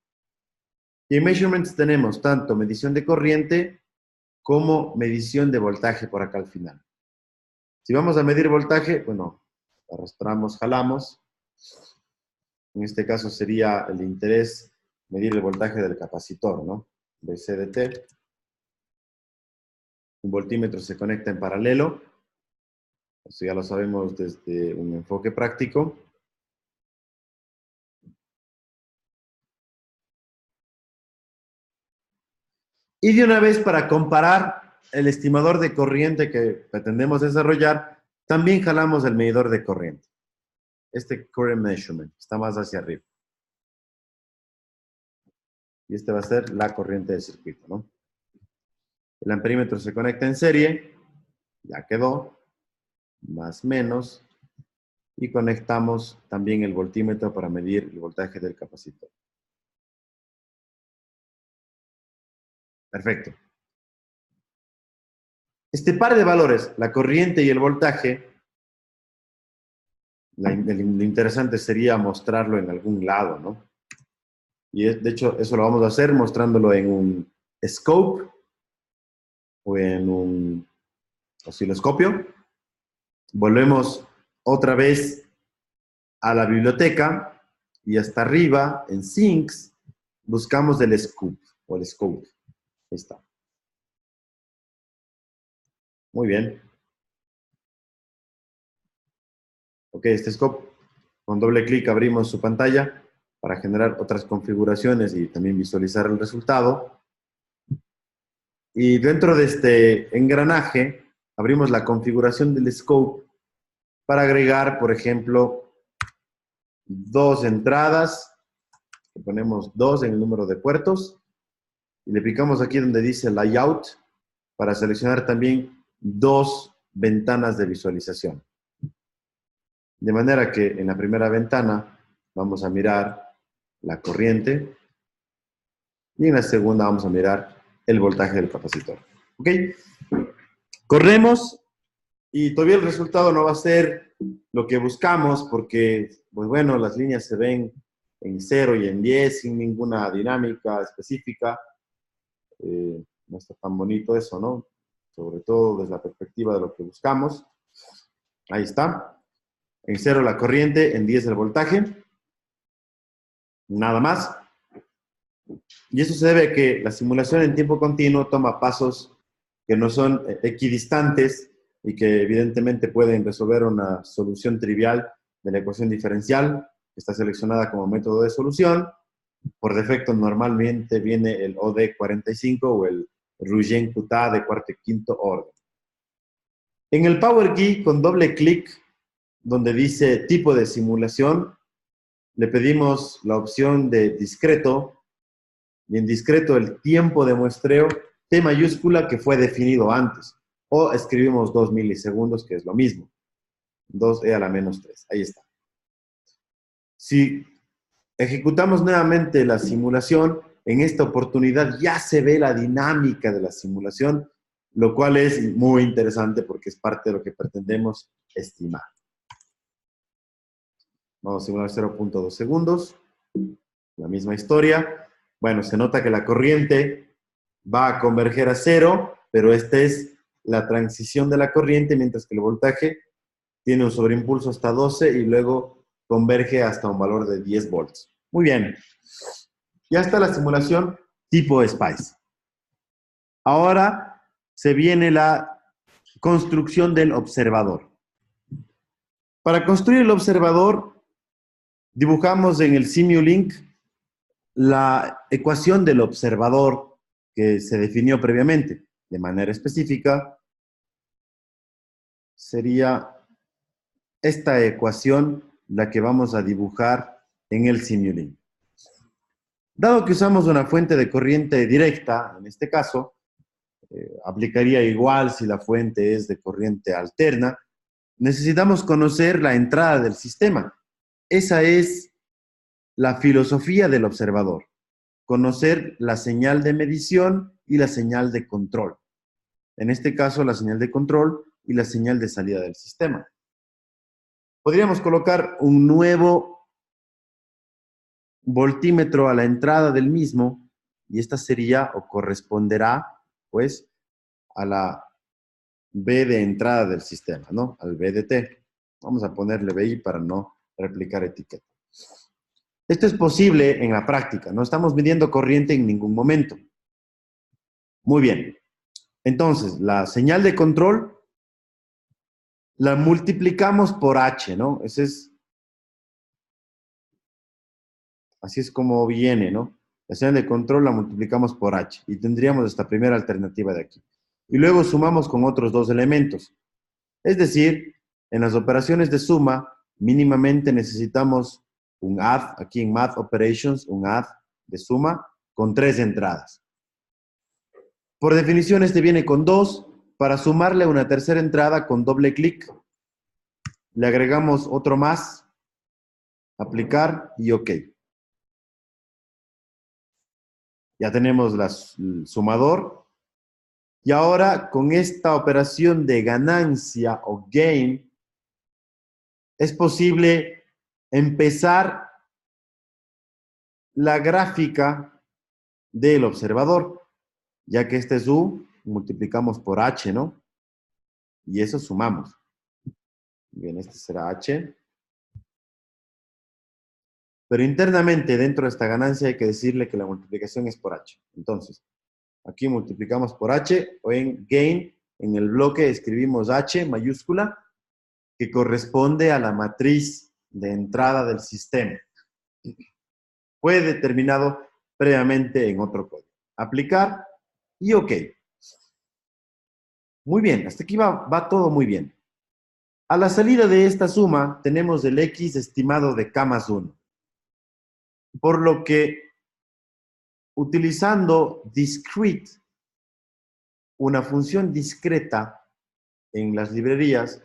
Y en measurements tenemos tanto medición de corriente como medición de voltaje por acá al final. Si vamos a medir voltaje, bueno, arrastramos, jalamos. En este caso sería el interés medir el voltaje del capacitor, ¿no? DC de T. Un voltímetro se conecta en paralelo. Eso ya lo sabemos desde un enfoque práctico. Y de una vez, para comparar el estimador de corriente que pretendemos desarrollar, también jalamos el medidor de corriente. Este current measurement está más hacia arriba. Y este va a ser la corriente del circuito, ¿no? El amperímetro se conecta en serie. Ya quedó. Más menos. Y conectamos también el voltímetro para medir el voltaje del capacitor. Perfecto. Este par de valores, la corriente y el voltaje, lo interesante sería mostrarlo en algún lado, ¿no? Y de hecho, eso lo vamos a hacer mostrándolo en un scope o en un osciloscopio. Volvemos otra vez a la biblioteca y hasta arriba, en Sinks, buscamos el scope o el scope. Ahí está. Muy bien. Ok, este scope, con doble clic abrimos su pantalla para generar otras configuraciones y también visualizar el resultado. Y dentro de este engranaje, abrimos la configuración del scope para agregar, por ejemplo, 2 entradas. Le ponemos 2 en el número de puertos. Y le picamos aquí donde dice Layout para seleccionar también 2 ventanas de visualización. De manera que en la primera ventana vamos a mirar la corriente y en la segunda vamos a mirar el voltaje del capacitor. ¿Ok? Corremos y todavía el resultado no va a ser lo que buscamos porque, pues bueno, las líneas se ven en 0 y en 10 sin ninguna dinámica específica. No está tan bonito eso, ¿no? Sobre todo desde la perspectiva de lo que buscamos. Ahí está. En 0 la corriente, en 10 el voltaje. Nada más. Y eso se debe a que la simulación en tiempo continuo toma pasos que no son equidistantes y que evidentemente pueden resolver una solución trivial de la ecuación diferencial que está seleccionada como método de solución. Por defecto normalmente viene el OD45 o el Rugen-Kutta de cuarto y quinto orden. En el Power Key, con doble clic, donde dice tipo de simulación, le pedimos la opción de discreto, y en discreto el tiempo de muestreo, T mayúscula, que fue definido antes, o escribimos 2 milisegundos, que es lo mismo, 2e a la menos 3, ahí está. Si ejecutamos nuevamente la simulación, en esta oportunidad ya se ve la dinámica de la simulación, lo cual es muy interesante porque es parte de lo que pretendemos estimar. Vamos a simular 0.2 segundos. La misma historia. Bueno, se nota que la corriente va a converger a 0, pero este es la transición de la corriente, mientras que el voltaje tiene un sobreimpulso hasta 12 y luego converge hasta un valor de 10 volts. Muy bien. Ya está la simulación tipo SPICE. Ahora se viene la construcción del observador. Para construir el observador, dibujamos en el Simulink la ecuación del observador que se definió previamente. De manera específica, sería esta ecuación la que vamos a dibujar en el Simulink. Dado que usamos una fuente de corriente directa, en este caso, aplicaría igual si la fuente es de corriente alterna, necesitamos conocer la entrada del sistema. Esa es la filosofía del observador. Conocer la señal de medición y la señal de control. En este caso, la señal de control y la señal de salida del sistema. Podríamos colocar un nuevo voltímetro a la entrada del mismo y esta sería o corresponderá, pues, a la B de entrada del sistema, ¿no? Al VDT. Vamos a ponerle BI para no replicar etiqueta. Esto es posible en la práctica. No estamos midiendo corriente en ningún momento. Muy bien. Entonces, la señal de control la multiplicamos por H, ¿no? Así es como viene, ¿no? La señal de control la multiplicamos por H y tendríamos esta primera alternativa de aquí. Y luego sumamos con otros dos elementos. Es decir, en las operaciones de suma, mínimamente necesitamos un add, aquí en Math Operations, un add de suma con 3 entradas. Por definición, este viene con 2. Para sumarle una tercera entrada con doble clic, le agregamos otro más, aplicar y OK. Ya tenemos el sumador. Y ahora, con esta operación de ganancia o gain, es posible empezar la gráfica del observador, ya que este es U, multiplicamos por H, ¿no? Y eso sumamos. Bien, este será H. Pero internamente, dentro de esta ganancia, hay que decirle que la multiplicación es por H. Entonces, aquí multiplicamos por H, o en gain, en el bloque escribimos H mayúscula, que corresponde a la matriz de entrada del sistema. Fue determinado previamente en otro código. Aplicar y OK. Muy bien, hasta aquí va todo muy bien. A la salida de esta suma tenemos el X estimado de K más 1. Por lo que, utilizando discrete, una función discreta en las librerías,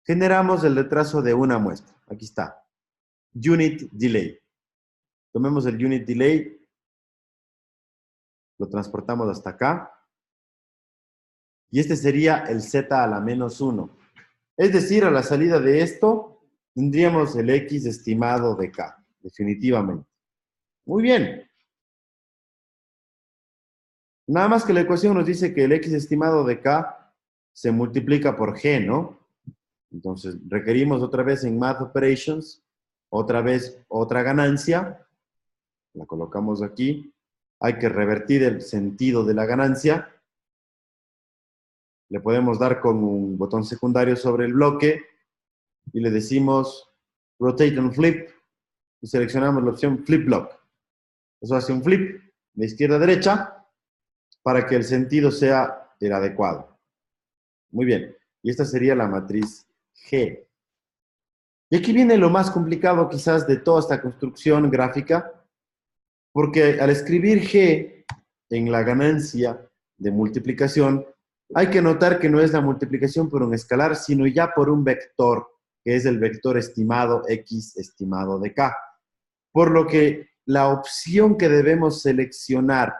generamos el retraso de una muestra. Aquí está. Unit delay. Tomemos el unit delay, lo transportamos hasta acá. Y este sería el z a la menos 1. Es decir, a la salida de esto, tendríamos el X estimado de K, definitivamente. Muy bien. Nada más que la ecuación nos dice que el X estimado de K se multiplica por G, ¿no? Entonces, requerimos otra vez en Math Operations, otra vez otra ganancia. La colocamos aquí. Hay que revertir el sentido de la ganancia. Le podemos dar con un botón secundario sobre el bloque y le decimos Rotate and Flip y seleccionamos la opción Flip Block. Eso hace un flip de izquierda a derecha para que el sentido sea el adecuado. Muy bien. Y esta sería la matriz G. Y aquí viene lo más complicado quizás de toda esta construcción gráfica, porque al escribir G en la ganancia de multiplicación, hay que notar que no es la multiplicación por un escalar, sino ya por un vector, que es el vector estimado X estimado de K. Por lo que la opción que debemos seleccionar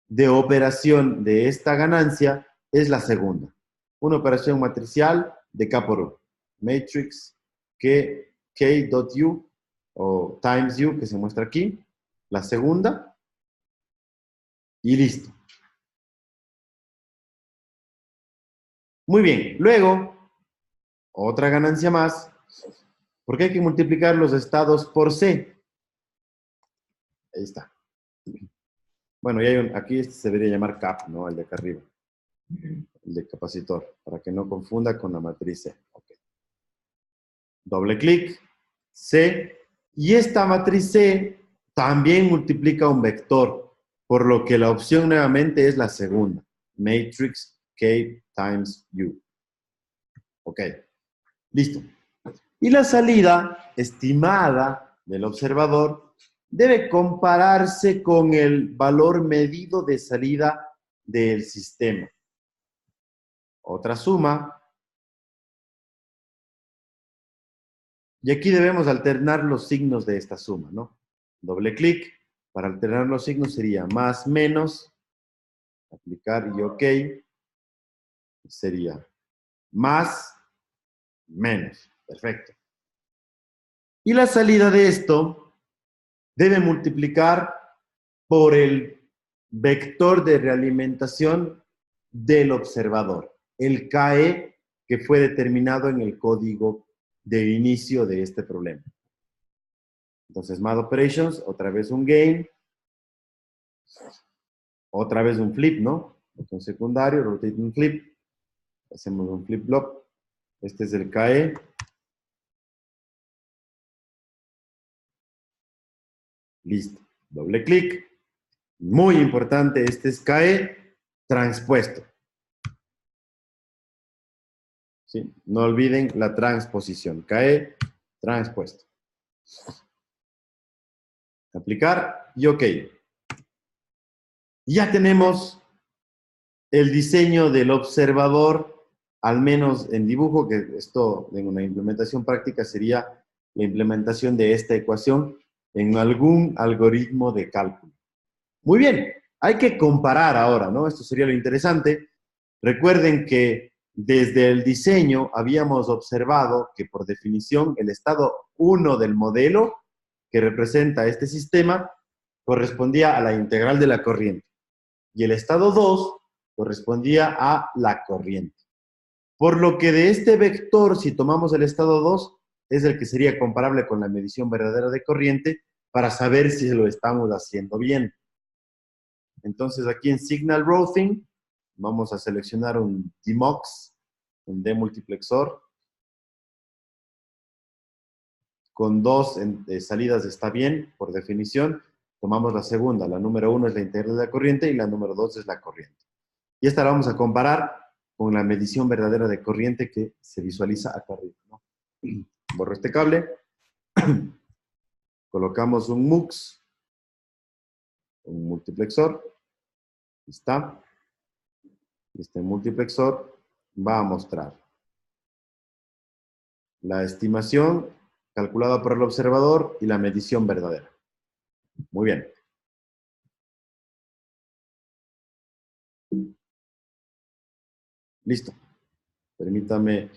de operación de esta ganancia es la segunda. Una operación matricial de K por U. Matrix K.U o times U, que se muestra aquí. La segunda. Y listo. Muy bien. Luego, otra ganancia más, porque hay que multiplicar los estados por C. Ahí está. Bueno, y hay aquí este se debería llamar cap, ¿no? El de acá arriba. El de capacitor, para que no confunda con la matriz C. Okay. Doble clic, C, y esta matriz C también multiplica un vector, por lo que la opción nuevamente es la segunda, matrix K times U. Ok, listo. Y la salida estimada del observador debe compararse con el valor medido de salida del sistema. Otra suma. Y aquí debemos alternar los signos de esta suma, ¿no? Doble clic. Para alternar los signos sería más, menos. Aplicar y OK. Sería más, menos. Perfecto. Y la salida de esto debe multiplicar por el vector de realimentación del observador, el KE que fue determinado en el código de inicio de este problema. Entonces, Mad Operations, otra vez un gain, otra vez un flip, ¿no? Botón secundario, rotating flip, hacemos un flip flop, este es el KE. Listo, doble clic, muy importante, este es KE transpuesto. ¿Sí? No olviden la transposición, KE transpuesto. Aplicar y OK. Ya tenemos el diseño del observador, al menos en dibujo, que esto en una implementación práctica sería la implementación de esta ecuación en algún algoritmo de cálculo. Muy bien, hay que comparar ahora, ¿no? Esto sería lo interesante. Recuerden que desde el diseño habíamos observado que por definición el estado 1 del modelo que representa este sistema correspondía a la integral de la corriente y el estado 2 correspondía a la corriente. Por lo que de este vector, si tomamos el estado 2, es el que sería comparable con la medición verdadera de corriente para saber si lo estamos haciendo bien. Entonces aquí en Signal Routing vamos a seleccionar un DMUX, un demultiplexor. Con dos salidas está bien, por definición. Tomamos la segunda, la número 1 es la integral de la corriente y la número 2 es la corriente. Y esta la vamos a comparar con la medición verdadera de corriente que se visualiza acá arriba, ¿no? Borro este cable, colocamos un MUX, un multiplexor, ahí está. Este multiplexor va a mostrar la estimación calculada por el observador y la medición verdadera. Muy bien. Listo. Permítame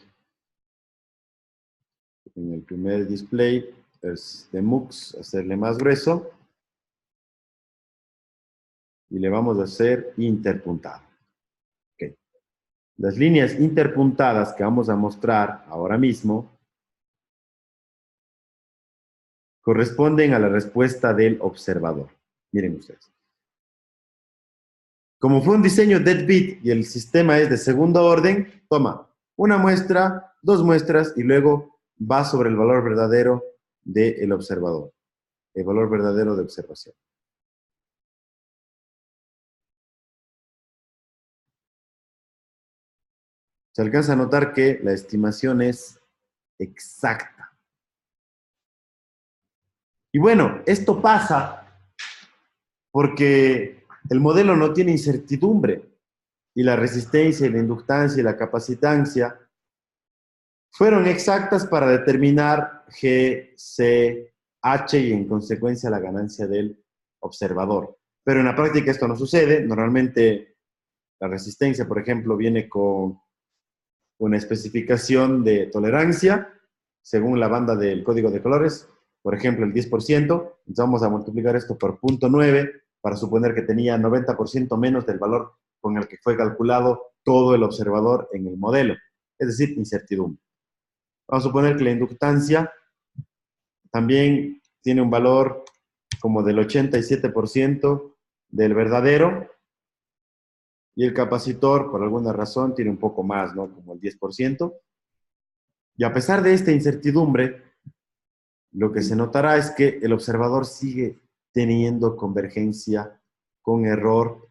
en el primer display de MUX hacerle más grueso y le vamos a hacer interpuntado. Okay. Las líneas interpuntadas que vamos a mostrar ahora mismo corresponden a la respuesta del observador. Miren ustedes. Como fue un diseño deadbeat y el sistema es de segundo orden, toma una muestra, dos muestras y luego va sobre el valor verdadero del observador, el valor verdadero de observación. Se alcanza a notar que la estimación es exacta. Y bueno, esto pasa porque el modelo no tiene incertidumbre y la resistencia, y la inductancia y la capacitancia fueron exactas para determinar G, C, H y en consecuencia la ganancia del observador. Pero en la práctica esto no sucede. Normalmente la resistencia, por ejemplo, viene con una especificación de tolerancia según la banda del código de colores, por ejemplo, el 10%. Entonces vamos a multiplicar esto por 0.9 para suponer que tenía 90% menos del valor con el que fue calculado todo el observador en el modelo, es decir, incertidumbre. Vamos a suponer que la inductancia también tiene un valor como del 87% del verdadero, y el capacitor, por alguna razón, tiene un poco más, ¿no? Como el 10%. Y a pesar de esta incertidumbre, lo que se notará es que el observador sigue teniendo convergencia con error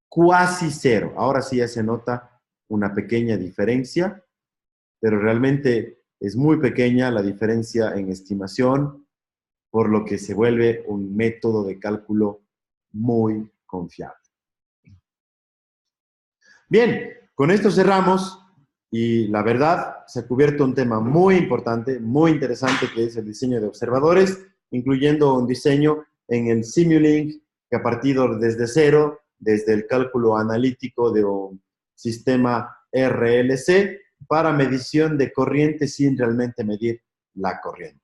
cuasi cero. Ahora sí ya se nota una pequeña diferencia, pero realmente es muy pequeña la diferencia en estimación, por lo que se vuelve un método de cálculo muy confiable. Bien, con esto cerramos y la verdad se ha cubierto un tema muy importante, muy interesante, que es el diseño de observadores, incluyendo un diseño en el Simulink que ha partido desde cero, desde el cálculo analítico de un sistema RLC para medición de corriente sin realmente medir la corriente.